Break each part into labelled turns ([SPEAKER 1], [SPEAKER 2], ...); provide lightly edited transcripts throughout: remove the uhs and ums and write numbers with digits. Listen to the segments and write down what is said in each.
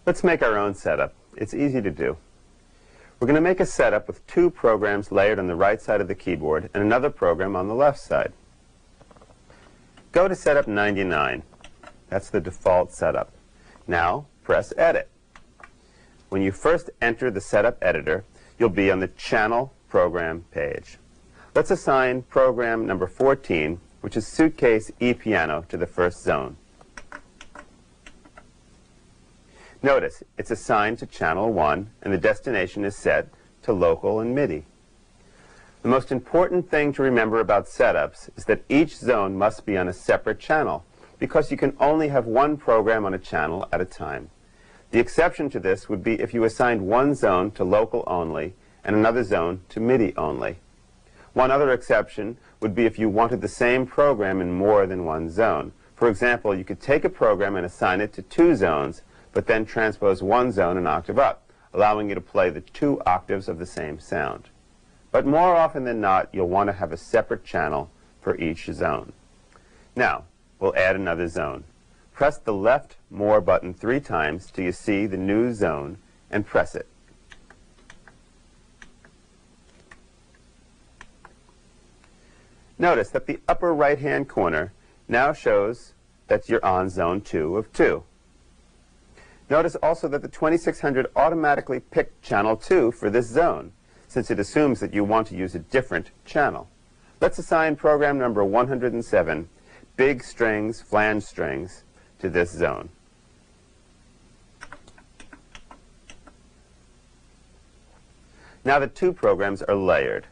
[SPEAKER 1] Let's make our own setup. It's easy to do. We're going to make a setup with two programs layered on the right side of the keyboard and another program on the left side. Go to Setup 99. That's the default setup. Now press Edit. When you first enter the Setup Editor, you'll be on the Channel Program page. Let's assign program number 14, which is Suitcase E-Piano, to the first zone. Notice it's assigned to Channel 1, and the destination is set to local and MIDI. The most important thing to remember about setups is that each zone must be on a separate channel, because you can only have one program on a channel at a time. The exception to this would be if you assigned one zone to local only and another zone to MIDI only. One other exception would be if you wanted the same program in more than one zone. For example, you could take a program and assign it to two zones, but then transpose one zone an octave up, allowing you to play the two octaves of the same sound. But more often than not, you'll want to have a separate channel for each zone. Now, we'll add another zone. Press the left More button 3 times till you see the new zone, and press it. Notice that the upper right-hand corner now shows that you're on zone 2 of 2. Notice also that the 2600 automatically picked channel 2 for this zone, since it assumes that you want to use a different channel. Let's assign program number 107, big strings, flange strings, to this zone. Now the two programs are layered.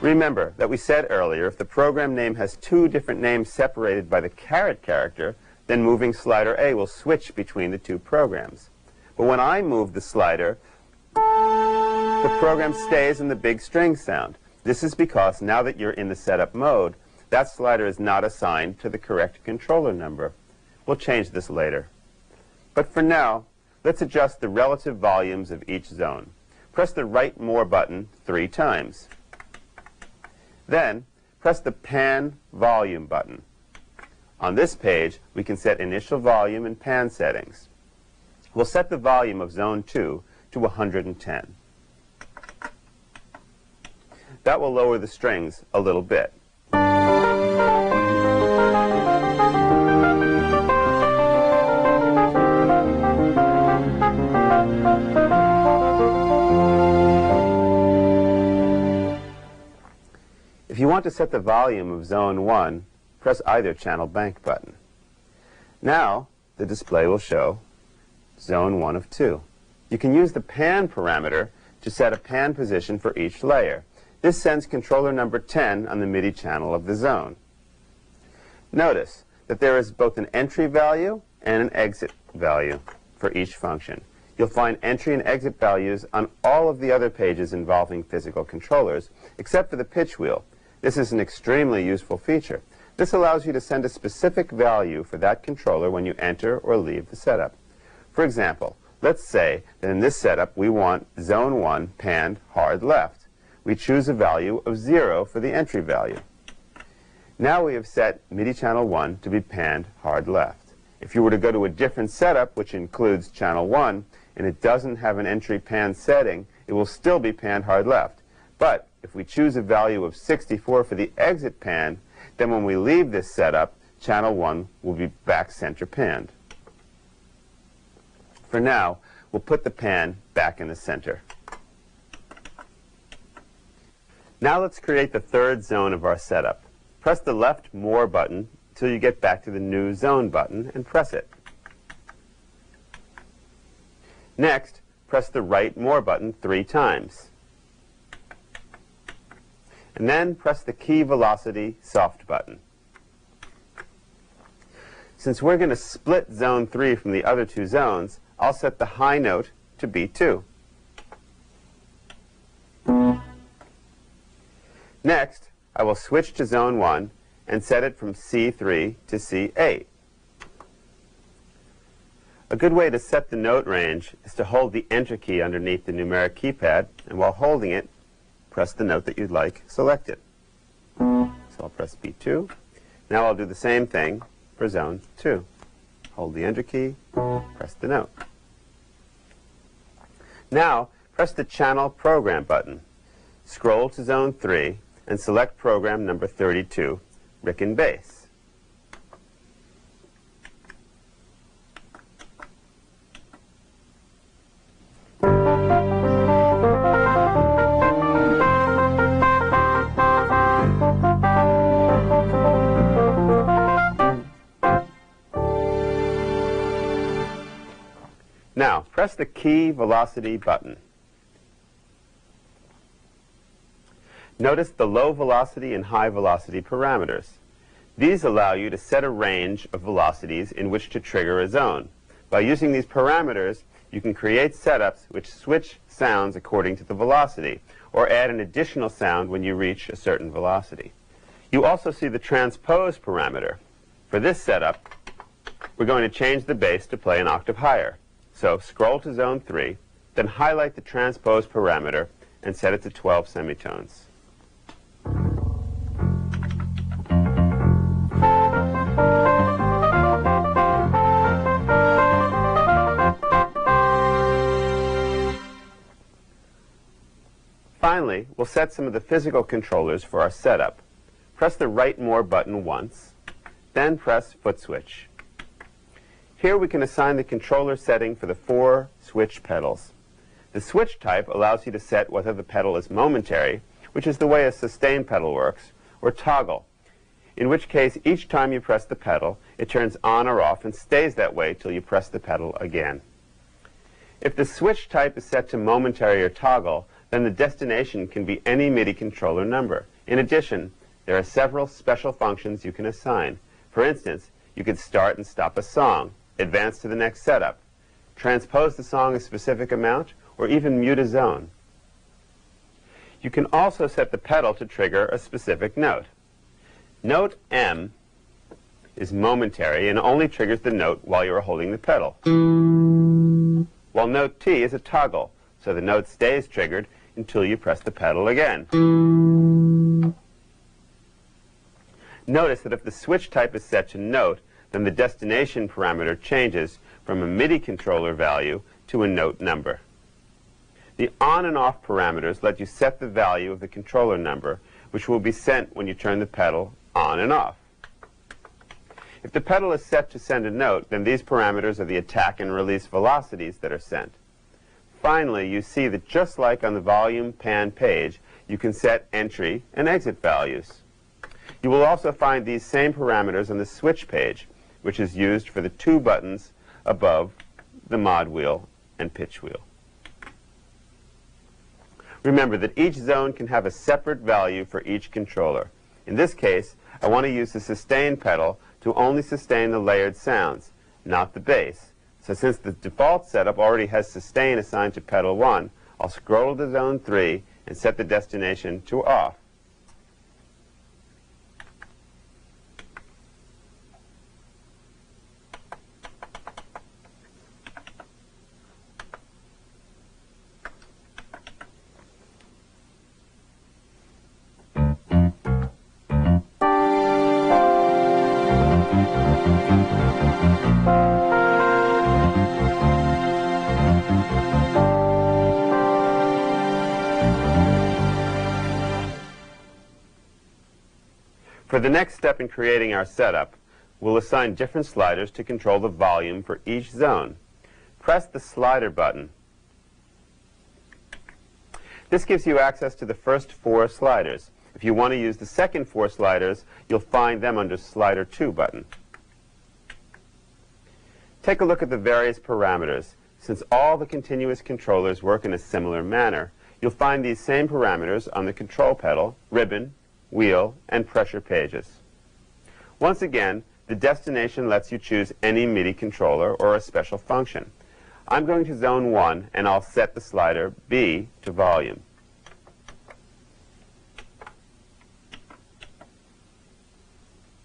[SPEAKER 1] Remember that we said earlier, if the program name has two different names separated by the caret character, then moving slider A will switch between the two programs. But when I move the slider, the program stays in the big string sound. This is because now that you're in the setup mode, that slider is not assigned to the correct controller number. We'll change this later. But for now, let's adjust the relative volumes of each zone. Press the right More button 3 times. Then, press the Pan Volume button. On this page, we can set initial volume and pan settings. We'll set the volume of Zone 2 to 110. That will lower the strings a little bit. If you want to set the volume of Zone 1, press either Channel Bank button. Now, the display will show Zone 1 of 2. You can use the pan parameter to set a pan position for each layer. This sends controller number 10 on the MIDI channel of the zone. Notice that there is both an entry value and an exit value for each function. You'll find entry and exit values on all of the other pages involving physical controllers, except for the pitch wheel. This is an extremely useful feature. This allows you to send a specific value for that controller when you enter or leave the setup. For example, let's say that in this setup we want Zone 1 panned hard left. We choose a value of 0 for the entry value. Now we have set MIDI channel 1 to be panned hard left. If you were to go to a different setup, which includes channel 1, and it doesn't have an entry pan setting, it will still be panned hard left. But if we choose a value of 64 for the exit pan, then when we leave this setup, channel 1 will be back center panned. For now, we'll put the pan back in the center. Now let's create the third zone of our setup. Press the left More button until you get back to the New Zone button and press it. Next, press the right More button 3 times. And then press the Key Velocity Soft button. Since we're going to split Zone 3 from the other two zones, I'll set the high note to B2. Next, I will switch to Zone 1 and set it from C3 to C8. A good way to set the note range is to hold the Enter key underneath the numeric keypad, and while holding it, press the note that you'd like selected. So I'll press B2. Now I'll do the same thing for zone 2. Hold the Enter key, press the note. Now, press the Channel Program button. Scroll to zone 3 and select program number 32, Ricken Bass. Now, press the key velocity button. Notice the low velocity and high velocity parameters. These allow you to set a range of velocities in which to trigger a zone. By using these parameters, you can create setups which switch sounds according to the velocity, or add an additional sound when you reach a certain velocity. You also see the transpose parameter. For this setup, we're going to change the bass to play an octave higher. So scroll to zone 3, then highlight the transpose parameter and set it to 12 semitones. Finally, we'll set some of the physical controllers for our setup. Press the Write More button once, then press Foot Switch. Here we can assign the controller setting for the 4 switch pedals. The switch type allows you to set whether the pedal is momentary, which is the way a sustain pedal works, or toggle, in which case each time you press the pedal, it turns on or off and stays that way till you press the pedal again. If the switch type is set to momentary or toggle, then the destination can be any MIDI controller number. In addition, there are several special functions you can assign. For instance, you could start and stop a song, advance to the next setup, transpose the song a specific amount, or even mute a zone. You can also set the pedal to trigger a specific note. Note M is momentary and only triggers the note while you are holding the pedal, while note T is a toggle, so the note stays triggered until you press the pedal again. Notice that if the switch type is set to note, then the destination parameter changes from a MIDI controller value to a note number. The on and off parameters let you set the value of the controller number, which will be sent when you turn the pedal on and off. If the pedal is set to send a note, then these parameters are the attack and release velocities that are sent. Finally, you see that just like on the volume pan page, you can set entry and exit values. You will also find these same parameters on the switch page, which is used for the 2 buttons above the mod wheel and pitch wheel. Remember that each zone can have a separate value for each controller. In this case, I want to use the sustain pedal to only sustain the layered sounds, not the bass. So since the default setup already has sustain assigned to pedal 1, I'll scroll to zone 3 and set the destination to off. For the next step in creating our setup, we'll assign different sliders to control the volume for each zone. Press the slider button. This gives you access to the first 4 sliders. If you want to use the second 4 sliders, you'll find them under Slider 2 button. Take a look at the various parameters. Since all the continuous controllers work in a similar manner, you'll find these same parameters on the control pedal, ribbon, wheel, and pressure pages. Once again, the destination lets you choose any MIDI controller or a special function. I'm going to zone 1, and I'll set the slider B to volume.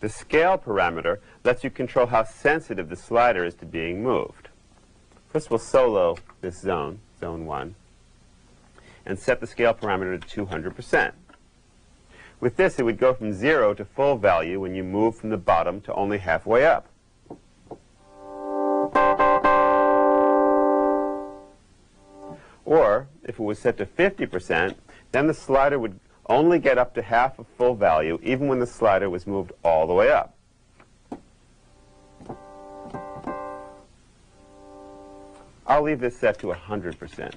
[SPEAKER 1] The scale parameter lets you control how sensitive the slider is to being moved. First, we'll solo this zone, zone 1, and set the scale parameter to 200%. With this, it would go from 0 to full value when you move from the bottom to only halfway up. Or, if it was set to 50%, then the slider would only get up to half of full value, even when the slider was moved all the way up. I'll leave this set to 100%.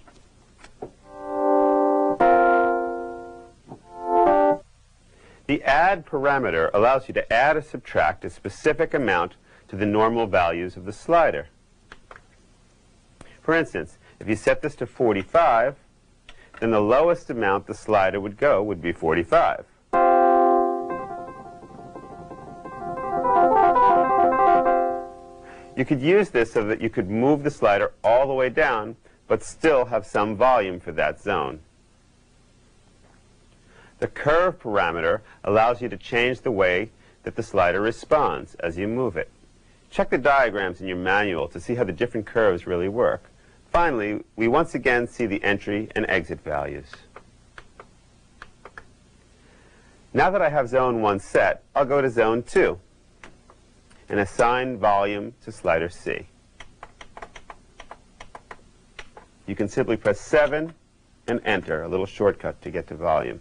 [SPEAKER 1] The add parameter allows you to add or subtract a specific amount to the normal values of the slider. For instance, if you set this to 45, then the lowest amount the slider would go would be 45. You could use this so that you could move the slider all the way down, but still have some volume for that zone. The curve parameter allows you to change the way that the slider responds as you move it. Check the diagrams in your manual to see how the different curves really work. Finally, we once again see the entry and exit values. Now that I have Zone 1 set, I'll go to Zone 2 and assign volume to slider C. You can simply press 7 and enter, a little shortcut to get to volume.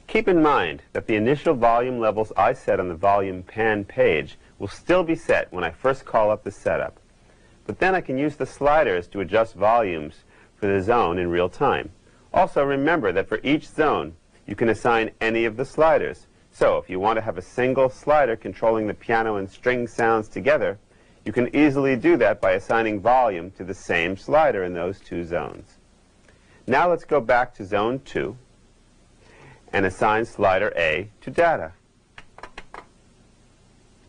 [SPEAKER 1] Keep in mind that the initial volume levels I set on the volume pan page will still be set when I first call up the setup. But then I can use the sliders to adjust volumes for the zone in real time. Also remember that for each zone, you can assign any of the sliders. So if you want to have a single slider controlling the piano and string sounds together, you can easily do that by assigning volume to the same slider in those two zones. Now let's go back to Zone 2. And assign slider A to data.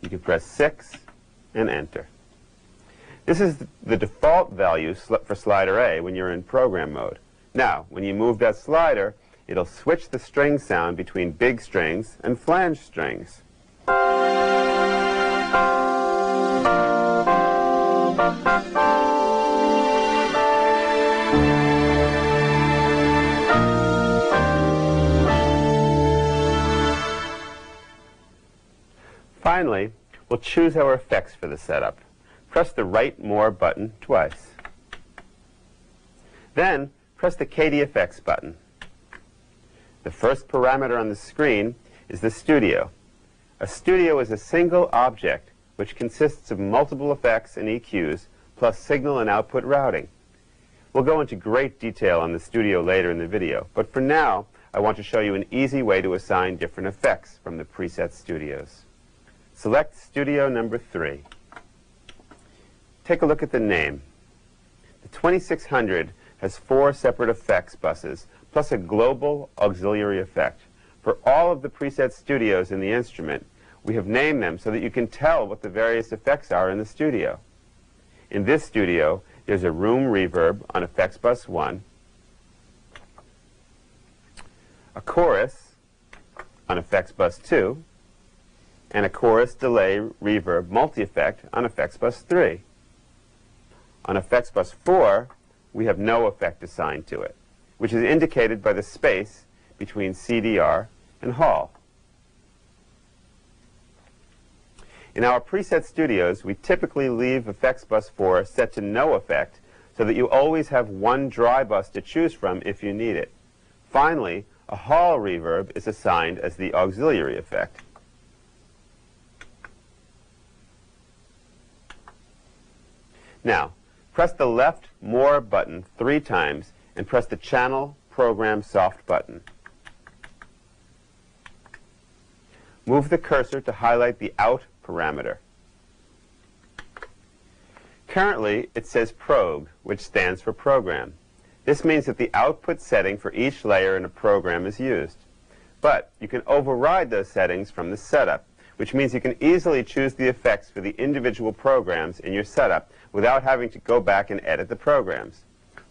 [SPEAKER 1] You can press 6 and enter. This is the default value for slider A when you're in program mode. Now, when you move that slider, it'll switch the string sound between big strings and flange strings. Finally, we'll choose our effects for the setup. Press the Write More button twice. Then, press the KD Effects button. The first parameter on the screen is the studio. A studio is a single object which consists of multiple effects and EQs, plus signal and output routing. We'll go into great detail on the studio later in the video, but for now, I want to show you an easy way to assign different effects from the preset studios. Select Studio number 3. Take a look at the name. The 2600 has 4 separate effects buses, plus a global auxiliary effect. For all of the preset studios in the instrument, we have named them so that you can tell what the various effects are in the studio. In this studio, there's a room reverb on effects bus 1, a chorus on effects bus 2, and a chorus delay reverb multi-effect on effects bus 3. On effects bus 4, we have no effect assigned to it, which is indicated by the space between CDR and Hall. In our preset studios, we typically leave effects bus 4 set to no effect so that you always have one dry bus to choose from if you need it. Finally, a Hall reverb is assigned as the auxiliary effect. Now, press the left More button 3 times and press the Channel Program Soft button. Move the cursor to highlight the Out parameter. Currently, it says Prog, which stands for Program. This means that the output setting for each layer in a program is used. But you can override those settings from the setup, which means you can easily choose the effects for the individual programs in your setup without having to go back and edit the programs.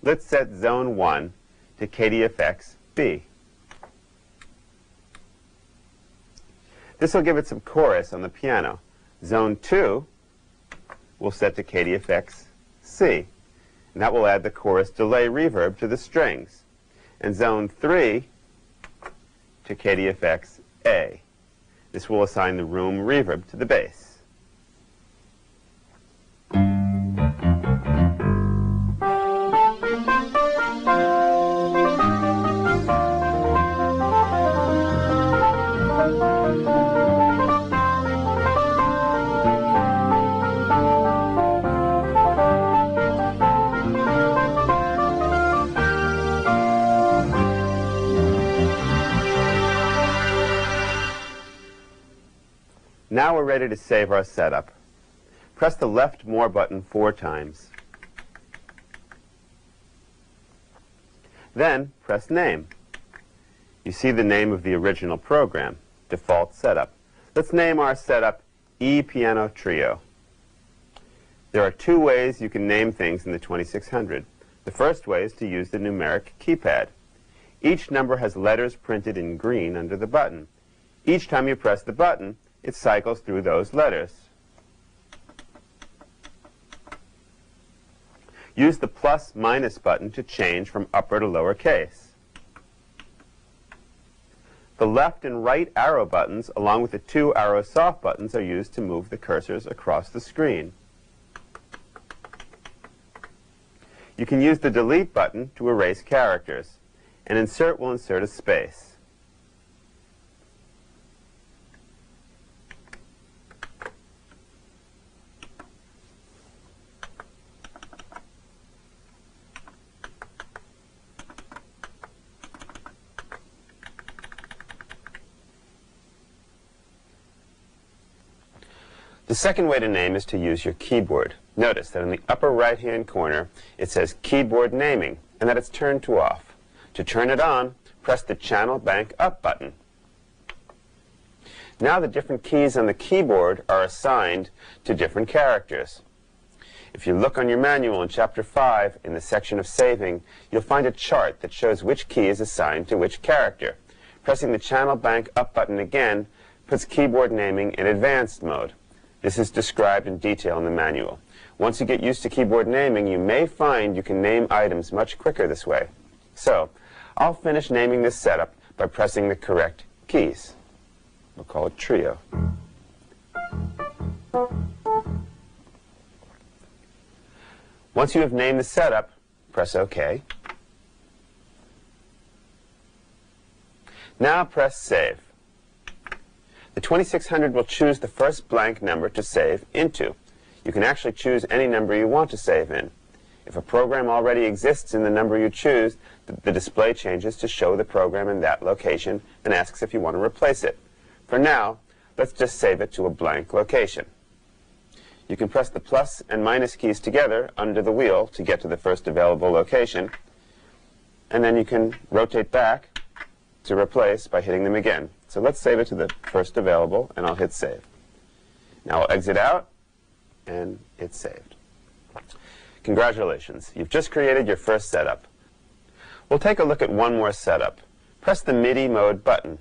[SPEAKER 1] Let's set Zone 1 to KDFX B. This will give it some chorus on the piano. Zone 2 we'll set to KDFX C, and that will add the chorus delay reverb to the strings. And Zone 3 to KDFX A. This will assign the room reverb to the bass. Now we're ready to save our setup. Press the left More button 4 times. Then press Name. You see the name of the original program, Default Setup. Let's name our setup E Piano Trio. There are 2 ways you can name things in the 2600. The first way is to use the numeric keypad. Each number has letters printed in green under the button. Each time you press the button, it cycles through those letters. Use the plus/minus button to change from upper to lower case. The left and right arrow buttons, along with the 2 arrow soft buttons, are used to move the cursors across the screen. You can use the delete button to erase characters, and insert will insert a space. The second way to name is to use your keyboard. Notice that in the upper right-hand corner it says Keyboard Naming, and that it's turned to off. To turn it on, press the Channel Bank Up button. Now the different keys on the keyboard are assigned to different characters. If you look on your manual in Chapter 5, in the section of Saving, you'll find a chart that shows which key is assigned to which character. Pressing the Channel Bank Up button again puts keyboard naming in advanced mode. This is described in detail in the manual. Once you get used to keyboard naming, you may find you can name items much quicker this way. So, I'll finish naming this setup by pressing the correct keys. We'll call it Trio. Once you have named the setup, press OK. Now press Save. The 2600 will choose the first blank number to save into. You can actually choose any number you want to save in. If a program already exists in the number you choose, the display changes to show the program in that location and asks if you want to replace it. For now, let's just save it to a blank location. You can press the plus and minus keys together under the wheel to get to the first available location, and then you can rotate back to replace by hitting them again. So let's save it to the first available, and I'll hit Save. Now I'll exit out, and it's saved. Congratulations, you've just created your first setup. We'll take a look at one more setup. Press the MIDI mode button.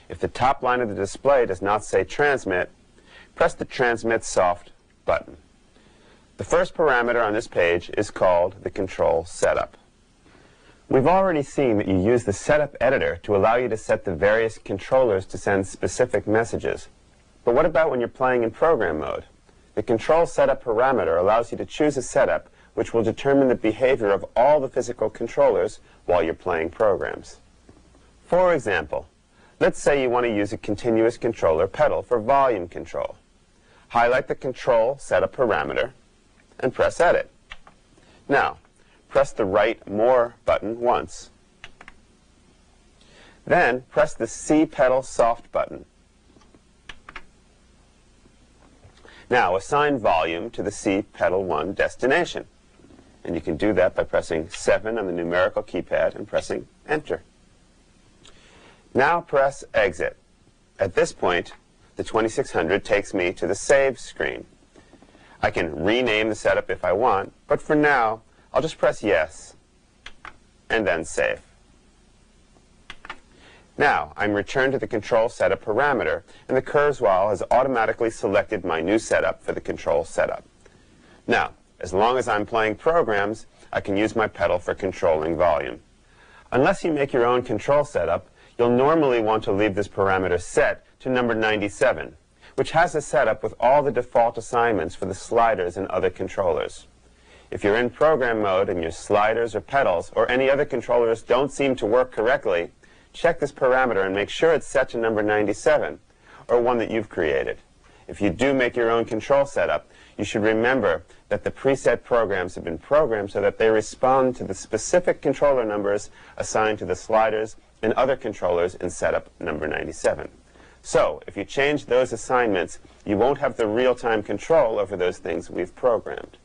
[SPEAKER 1] If the top line of the display does not say Transmit, press the Transmit Soft button. The first parameter on this page is called the Control Setup. We've already seen that you use the Setup Editor to allow you to set the various controllers to send specific messages. But what about when you're playing in program mode? The Control Setup parameter allows you to choose a setup which will determine the behavior of all the physical controllers while you're playing programs. For example, let's say you want to use a continuous controller pedal for volume control. Highlight the Control Setup parameter and press Edit. Now, press the right More button once. Then press the C pedal soft button. Now assign volume to the C pedal 1 destination. And you can do that by pressing 7 on the numerical keypad and pressing Enter. Now press Exit. At this point, the 2600 takes me to the Save screen. I can rename the setup if I want, but for now, I'll just press Yes, and then Save. Now, I'm returned to the control setup parameter, and the Kurzweil has automatically selected my new setup for the control setup. Now, as long as I'm playing programs, I can use my pedal for controlling volume. Unless you make your own control setup, you'll normally want to leave this parameter set to number 97, which has a setup with all the default assignments for the sliders and other controllers. If you're in program mode and your sliders or pedals or any other controllers don't seem to work correctly, check this parameter and make sure it's set to number 97, or one that you've created. If you do make your own control setup, you should remember that the preset programs have been programmed so that they respond to the specific controller numbers assigned to the sliders and other controllers in setup number 97. So, if you change those assignments, you won't have the real-time control over those things we've programmed.